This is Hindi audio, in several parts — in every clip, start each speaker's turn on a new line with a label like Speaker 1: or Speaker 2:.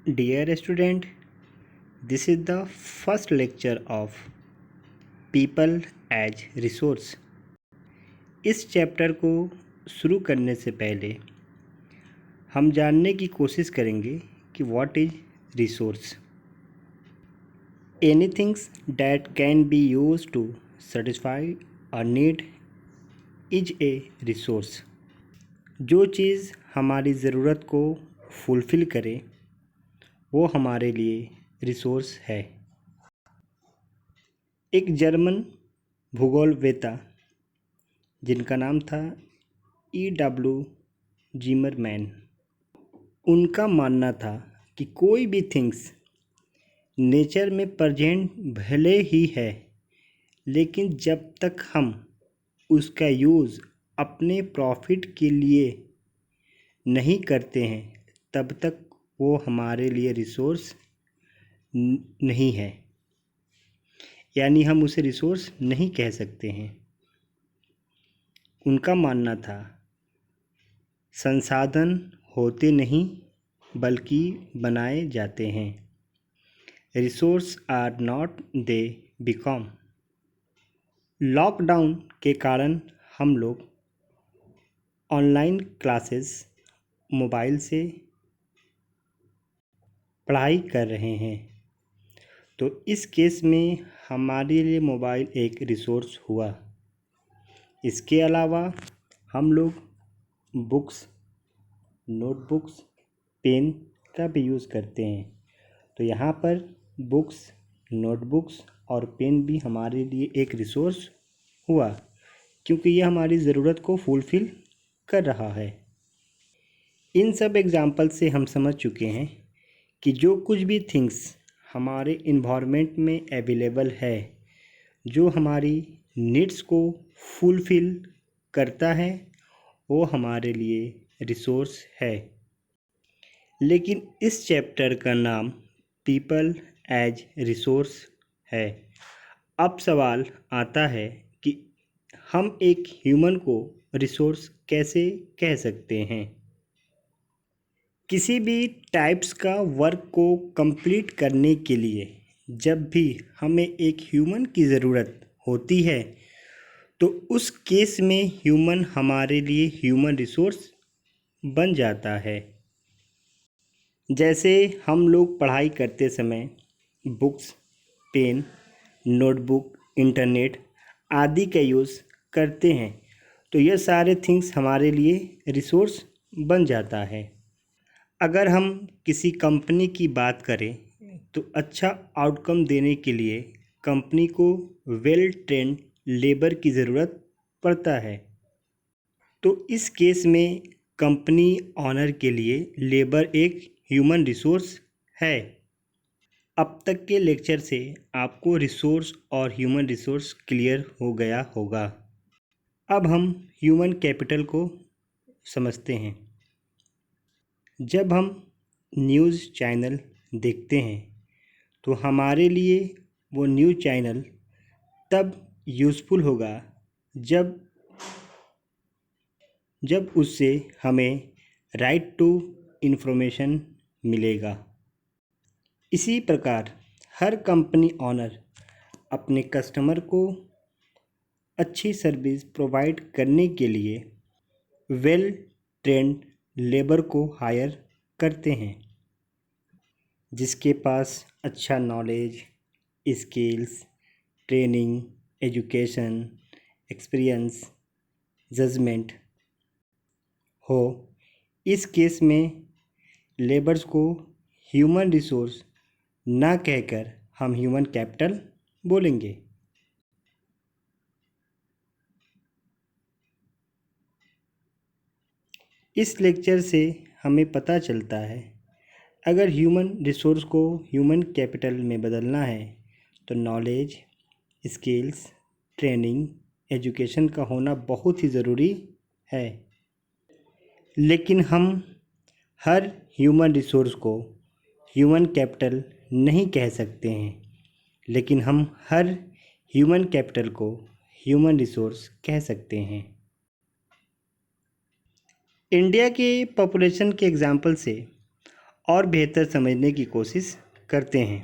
Speaker 1: Dear student, this is the first lecture of People as Resource। इस चैप्टर को शुरू करने से पहले हम जानने की कोशिश करेंगे कि what is resource. Anythings that can be used to satisfy a need is a resource. जो चीज़ हमारी ज़रूरत को फुलफ़िल करे वो हमारे लिए रिसोर्स है। एक जर्मन भूगोलवेत्ता जिनका नाम था E.W. जिमरमैन, उनका मानना था कि कोई भी थिंग्स नेचर में प्रेजेंट भले ही है, लेकिन जब तक हम उसका यूज़ अपने प्रॉफिट के लिए नहीं करते हैं तब तक वो हमारे लिए रिसोर्स नहीं है, यानी हम उसे रिसोर्स नहीं कह सकते हैं। उनका मानना था संसाधन होते नहीं बल्कि बनाए जाते हैं। Resource are not, they become. Lockdown के कारण हम लोग ऑनलाइन क्लासेस मोबाइल से पढ़ाई कर रहे हैं, तो इस केस में हमारे लिए मोबाइल एक रिसोर्स हुआ। इसके अलावा हम लोग बुक्स, नोटबुक्स, पेन का भी यूज़ करते हैं, तो यहाँ पर बुक्स, नोटबुक्स और पेन भी हमारे लिए एक रिसोर्स हुआ, क्योंकि ये हमारी ज़रूरत को फुलफ़िल कर रहा है। इन सब एग्ज़ाम्पल से हम समझ चुके हैं कि जो कुछ भी थिंग्स हमारे इन्वायरमेंट में अवेलेबल है, जो हमारी नीड्स को फुलफ़िल करता है, वो हमारे लिए रिसोर्स है। लेकिन इस चैप्टर का नाम पीपल एज रिसोर्स है। अब सवाल आता है कि हम एक ह्यूमन को रिसोर्स कैसे कह सकते हैं। किसी भी टाइप्स का वर्क को कंप्लीट करने के लिए जब भी हमें एक ह्यूमन की ज़रूरत होती है, तो उस केस में ह्यूमन हमारे लिए ह्यूमन रिसोर्स बन जाता है। जैसे हम लोग पढ़ाई करते समय बुक्स, पेन, नोटबुक, इंटरनेट आदि का यूज़ करते हैं, तो यह सारे थिंग्स हमारे लिए रिसोर्स बन जाता है। अगर हम किसी कंपनी की बात करें तो अच्छा आउटकम देने के लिए कंपनी को वेल ट्रेंड लेबर की ज़रूरत पड़ता है, तो इस केस में कंपनी ऑनर के लिए लेबर एक ह्यूमन रिसोर्स है। अब तक के लेक्चर से आपको रिसोर्स और ह्यूमन रिसोर्स क्लियर हो गया होगा। अब हम ह्यूमन कैपिटल को समझते हैं। जब हम न्यूज़ चैनल देखते हैं तो हमारे लिए वो न्यूज़ चैनल तब यूज़फुल होगा जब उससे हमें राइट टू इन्फॉर्मेशन मिलेगा। इसी प्रकार हर कंपनी ऑनर अपने कस्टमर को अच्छी सर्विस प्रोवाइड करने के लिए वेल ट्रेंड लेबर को हायर करते हैं, जिसके पास अच्छा knowledge, skills, training, education, experience, judgement हो। इस केस में लेबर्स को ह्यूमन रिसोर्स ना कहकर हम ह्यूमन कैपिटल बोलेंगे। इस लेक्चर से हमें पता चलता है, अगर ह्यूमन रिसोर्स को ह्यूमन कैपिटल में बदलना है तो नॉलेज, स्किल्स, ट्रेनिंग, एजुकेशन का होना बहुत ही ज़रूरी है। लेकिन हम हर ह्यूमन रिसोर्स को ह्यूमन कैपिटल नहीं कह सकते हैं, लेकिन हम हर ह्यूमन कैपिटल को ह्यूमन रिसोर्स कह सकते हैं। इंडिया के पॉपुलेशन के एग्जाम्पल से और बेहतर समझने की कोशिश करते हैं।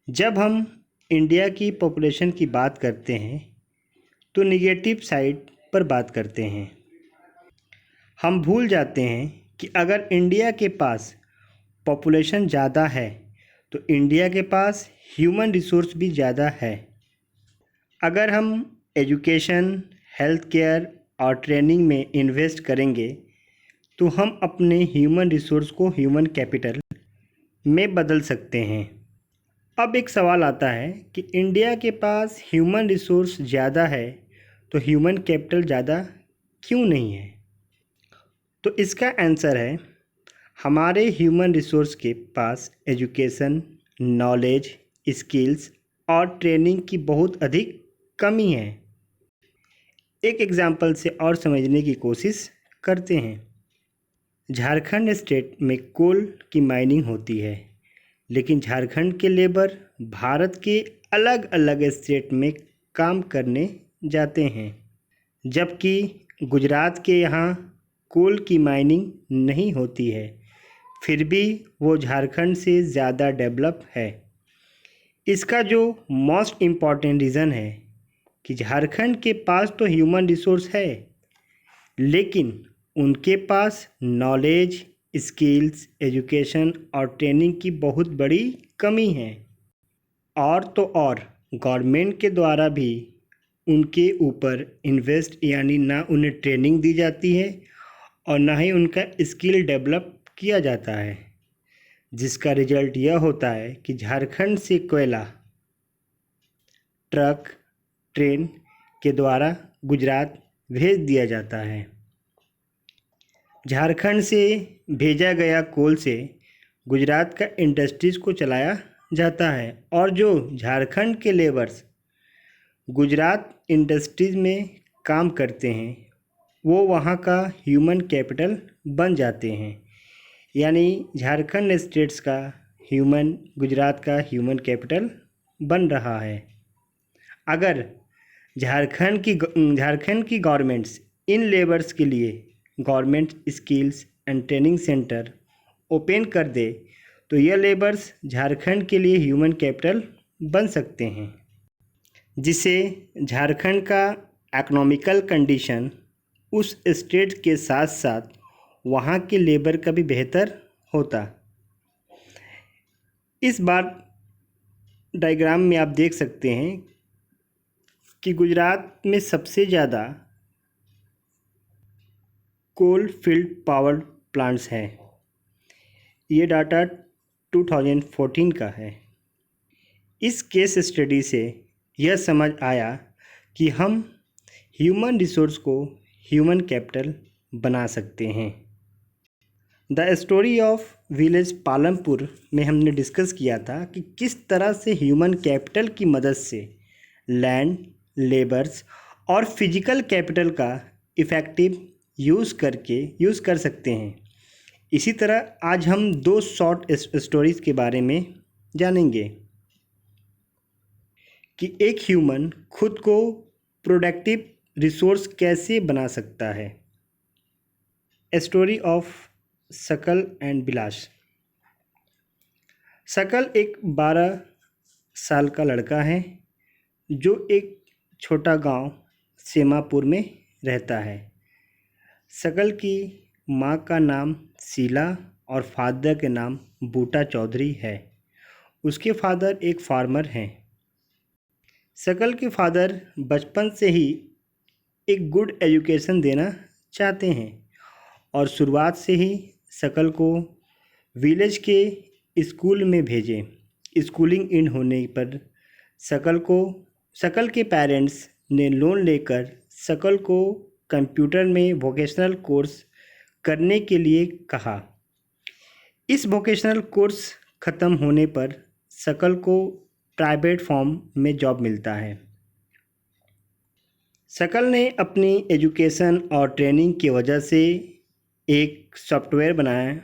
Speaker 1: जब हम इंडिया की पॉपुलेशन की बात करते हैं तो निगेटिव साइड पर बात करते हैं। हम भूल जाते हैं कि अगर इंडिया के पास पॉपुलेशन ज़्यादा है तो इंडिया के पास ह्यूमन रिसोर्स भी ज़्यादा है। अगर हम एजुकेशन, हेल्थ केयर और ट्रेनिंग में इन्वेस्ट करेंगे तो हम अपने ह्यूमन रिसोर्स को ह्यूमन कैपिटल में बदल सकते हैं। अब एक सवाल आता है कि इंडिया के पास ह्यूमन रिसोर्स ज़्यादा है तो ह्यूमन कैपिटल ज़्यादा क्यों नहीं है? तो इसका आंसर है, हमारे ह्यूमन रिसोर्स के पास एजुकेशन, नॉलेज, स्किल्स और ट्रेनिंग की बहुत अधिक कमी है। एक एग्जांपल से और समझने की कोशिश करते हैं। झारखंड स्टेट में कोल की माइनिंग होती है, लेकिन झारखंड के लेबर भारत के अलग अलग स्टेट में काम करने जाते हैं, जबकि गुजरात के यहाँ कोल की माइनिंग नहीं होती है, फिर भी वो झारखंड से ज़्यादा डेवलप है। इसका जो मोस्ट इम्पॉर्टेंट रीज़न है कि झारखंड के पास तो ह्यूमन रिसोर्स है, लेकिन उनके पास नॉलेज, स्किल्स, एजुकेशन और ट्रेनिंग की बहुत बड़ी कमी है। और तो और गवर्नमेंट के द्वारा भी उनके ऊपर इन्वेस्ट यानी ना उन्हें ट्रेनिंग दी जाती है और ना ही उनका स्किल डेवलप किया जाता है, जिसका रिजल्ट यह होता है कि झारखंड से कोयला ट्रक, ट्रेन के द्वारा गुजरात भेज दिया जाता है। झारखंड से भेजा गया कोल से गुजरात का इंडस्ट्रीज़ को चलाया जाता है और जो झारखंड के लेबर्स गुजरात इंडस्ट्रीज़ में काम करते हैं वो वहाँ का ह्यूमन कैपिटल बन जाते हैं। यानी झारखंड स्टेट्स का गुजरात का ह्यूमन कैपिटल बन रहा है। अगर झारखंड की गवर्नमेंट्स इन लेबर्स के लिए government skills and training centre open कर दे तो यह लेबर्स झारखंड के लिए ह्यूमन कैपिटल बन सकते हैं, जिससे झारखंड का इकोनॉमिकल कंडीशन उस स्टेट के साथ साथ वहाँ के लेबर का भी बेहतर होता। इस बार डायग्राम में आप देख सकते हैं कि गुजरात में सबसे ज़्यादा कोल फील्ड पावर प्लांट्स हैं। ये डाटा 2014 का है। इस केस स्टडी से यह समझ आया कि हम ह्यूमन रिसोर्स को ह्यूमन कैपिटल बना सकते हैं। The story of village Palampur में हमने डिस्कस किया था कि किस तरह से ह्यूमन कैपिटल की मदद से लैंड, लेबर्स और फिजिकल कैपिटल का इफ़ेक्टिव यूज़ कर सकते हैं। इसी तरह आज हम दो शॉर्ट स्टोरीज़ के बारे में जानेंगे कि एक ह्यूमन खुद को प्रोडक्टिव रिसोर्स कैसे बना सकता है। स्टोरी ऑफ सकल एंड बिलास। सकल एक 12 साल का लड़का है जो एक छोटा गांव सेमापुर में रहता है। सकल की माँ का नाम शीला और फादर के नाम बूटा चौधरी है। उसके फादर एक फार्मर हैं। सकल के फादर बचपन से ही एक गुड एजुकेशन देना चाहते हैं और शुरुआत से ही सकल को विलेज के स्कूल में भेजें। स्कूलिंग इन होने पर सकल के पेरेंट्स ने लोन लेकर सकल को कंप्यूटर में वोकेशनल कोर्स करने के लिए कहा। इस वोकेशनल कोर्स ख़त्म होने पर सकल को प्राइवेट फॉर्म में जॉब मिलता है। सकल ने अपनी एजुकेशन और ट्रेनिंग की वजह से एक सॉफ्टवेयर बनाया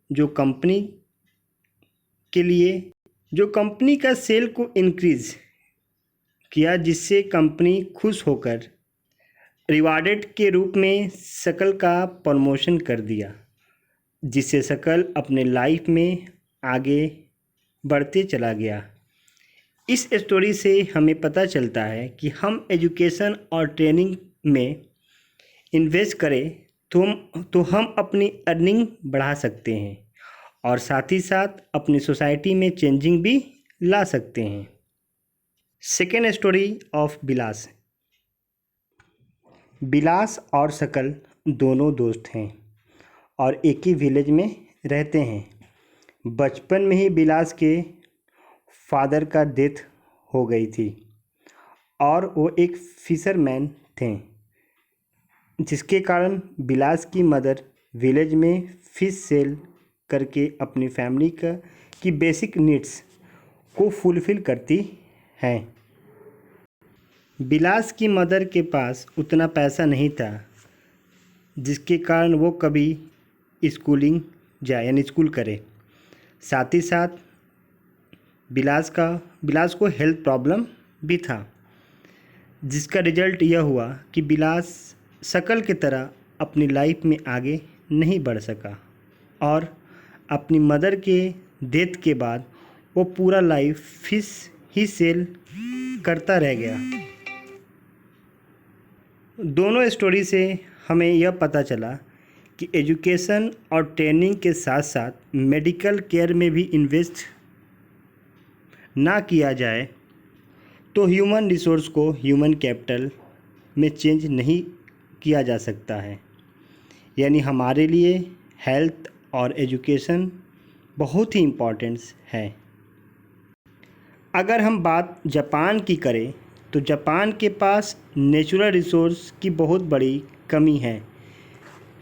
Speaker 1: जो कंपनी का सेल को इंक्रीज़ किया, जिससे कंपनी खुश होकर रिवार्डेड के रूप में सकल का प्रमोशन कर दिया। जिससे सकल अपने लाइफ में आगे बढ़ते चला गया। इस स्टोरी से हमें पता चलता है कि हम एजुकेशन और ट्रेनिंग में इन्वेस्ट करें तो हम अपनी अर्निंग बढ़ा सकते हैं और साथ ही साथ अपनी सोसाइटी में चेंजिंग भी ला सकते हैं। Second story of Bilas. Bilas और सकल दोनों दोस्त हैं और एक ही विलेज में रहते हैं। बचपन में ही बिलास के फादर का डेथ हो गई थी और वो एक फिशरमैन थे, जिसके कारण बिलास की मदर विलेज में फिश सेल करके अपनी फैमिली की बेसिक नीड्स को फुलफ़िल करती हैं। बिलास की मदर के पास उतना पैसा नहीं था जिसके कारण वो कभी स्कूलिंग जाए यानी स्कूल करे। साथ ही साथ बिलास को हेल्थ प्रॉब्लम भी था, जिसका रिजल्ट यह हुआ कि बिलास सकल की तरह अपनी लाइफ में आगे नहीं बढ़ सका और अपनी मदर के डेथ के बाद वो पूरा लाइफ फिश ही सेल करता रह गया। दोनों स्टोरी से हमें यह पता चला कि एजुकेशन और ट्रेनिंग के साथ साथ मेडिकल केयर में भी इन्वेस्ट ना किया जाए तो ह्यूमन रिसोर्स को ह्यूमन कैपिटल में चेंज नहीं किया जा सकता है। यानी हमारे लिए हेल्थ और एजुकेशन बहुत ही इम्पोर्टेंस है। अगर हम बात जापान की करें तो जापान के पास नेचुरल रिसोर्स की बहुत बड़ी कमी है,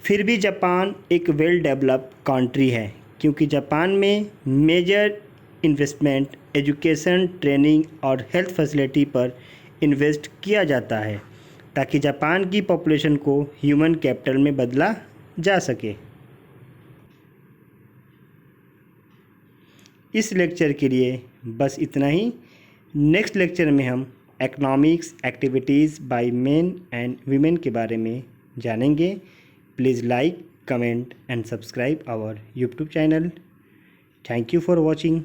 Speaker 1: फिर भी जापान एक वेल डेवलप्ड कंट्री है क्योंकि जापान में मेजर इन्वेस्टमेंट एजुकेशन, ट्रेनिंग और हेल्थ फैसिलिटी पर इन्वेस्ट किया जाता है ताकि जापान की पॉपुलेशन को ह्यूमन कैपिटल में बदला जा सके। इस लेक्चर के लिए बस इतना ही। नेक्स्ट लेक्चर में हम economics activities by men and women के बारे में जानेंगे। Please like, comment and subscribe our YouTube channel. Thank you for watching.